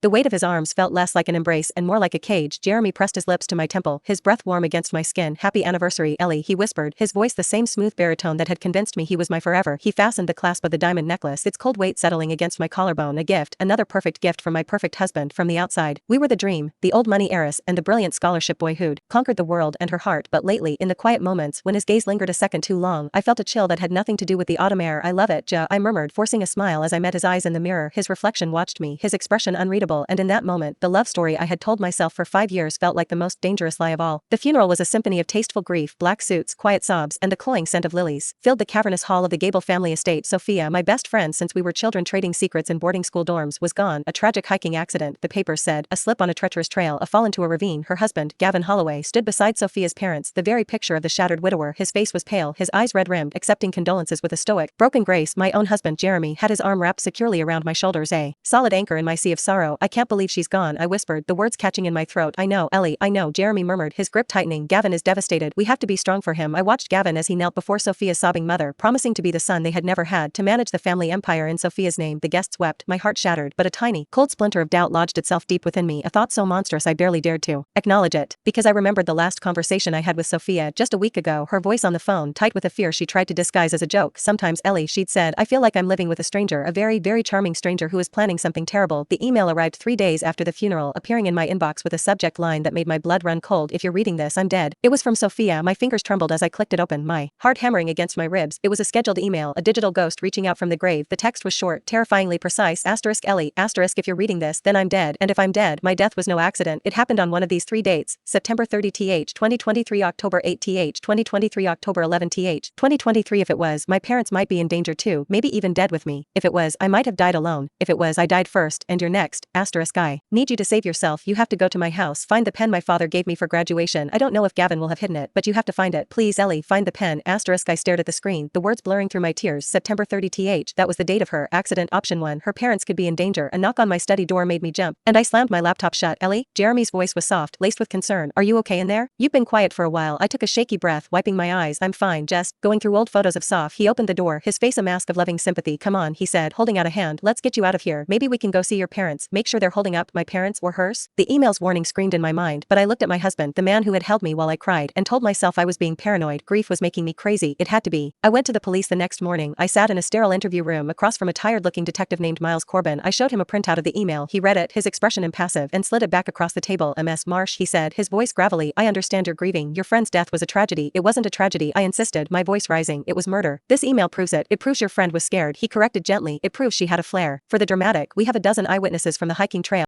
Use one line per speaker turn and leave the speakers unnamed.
The weight of his arms felt less like an embrace and more like a cage. Jeremy pressed his lips to my temple, his breath warm against my skin. Happy anniversary, Ellie, he whispered, his voice the same smooth baritone that had convinced me he was my forever. He fastened the clasp of the diamond necklace, its cold weight settling against my collarbone. A gift, another perfect gift from my perfect husband. From the outside, we were the dream, the old money heiress and the brilliant scholarship boy who'd conquered the world and her heart. But lately, in the quiet moments when his gaze lingered a second too long, I felt a chill that had nothing to do with the autumn air. I love it, Ja, I murmured, forcing a smile as I met his eyes in the mirror. His reflection watched me, his expression unreadable, and in that moment, the love story I had told myself for 5 years felt like the most dangerous lie of all. The funeral was a symphony of tasteful grief, black suits, quiet sobs, and the cloying scent of lilies filled the cavernous hall of the Gable family estate. Sophia, my best friend since we were children trading secrets in boarding school dorms, was gone. A tragic hiking accident, the papers said, a slip on a treacherous trail, a fall into a ravine. Her husband, Gavin Holloway, stood beside Sophia's parents, the very picture of the shattered widower. His face was pale, his eyes red-rimmed, accepting condolences with a stoic, broken grace. My own husband, Jeremy, had his arm wrapped securely around my shoulders, a solid anchor in my sea of sorrow. I can't believe she's gone, I whispered, the words catching in my throat. I know, Ellie, I know, Jeremy murmured, his grip tightening. Gavin is devastated. We have to be strong for him. I watched Gavin as he knelt before Sophia's sobbing mother, promising to be the son they had never had, to manage the family empire in Sophia's name. The guests wept, my heart shattered, but a tiny, cold splinter of doubt lodged itself deep within me, a thought so monstrous I barely dared to acknowledge it, because I remembered the last conversation I had with Sophia just a week ago, her voice on the phone tight with a fear she tried to disguise as a joke. Sometimes, Ellie, she'd said, I feel like I'm living with a stranger, a very, very charming stranger who is planning something terrible. The email arrived 3 days after the funeral, appearing in my inbox with a subject line that made my blood run cold. If you're reading this, I'm dead. It was from Sophia. My fingers trembled as I clicked it open, my heart hammering against my ribs. It was a scheduled email, a digital ghost reaching out from the grave. The text was short, terrifyingly precise. Asterisk Ellie, asterisk if you're reading this, then I'm dead. And if I'm dead, my death was no accident. It happened on one of these 3 dates, September 30th, 2023, October 8th, 2023, October 11th, 2023. If it was, my parents might be in danger too, maybe even dead with me. If it was, I might have died alone. If it was, I died first, and you're next. Asterisk I need you to save yourself. You have to go to my house, find the pen my father gave me for graduation. I don't know if Gavin will have hidden it, but you have to find it. Please, Ellie, find the pen. Asterisk I stared at the screen, the words blurring through my tears. September 30th, that was the date of her accident. Option 1, her parents could be in danger. A knock on my study door made me jump, and I slammed my laptop shut. Ellie? Jeremy's voice was soft, laced with concern. Are you okay in there? You've been quiet for a while. I took a shaky breath, wiping my eyes. I'm fine, just going through old photos of Soph. He opened the door, his face a mask of loving sympathy. Come on, he said, holding out a hand. Let's get you out of here. Maybe we can go see your parents. Make sure they're holding up. My parents or hers? The email's warning screamed in my mind, but I looked at my husband, the man who had held me while I cried, and told myself I was being paranoid. Grief was making me crazy. It had to be. I went to the police the next morning. I sat in a sterile interview room across from a tired-looking detective named Miles Corbin. I showed him a printout of the email. He read it, his expression impassive, and slid it back across the table. Ms. Marsh, he said, his voice gravelly, I understand you're grieving. Your friend's death was a tragedy. It wasn't a tragedy, I insisted, my voice rising. It was murder. This email proves it. It proves your friend was scared. He corrected gently. It proves she had a flair for the dramatic. We have a dozen eyewitnesses from the hiking trail.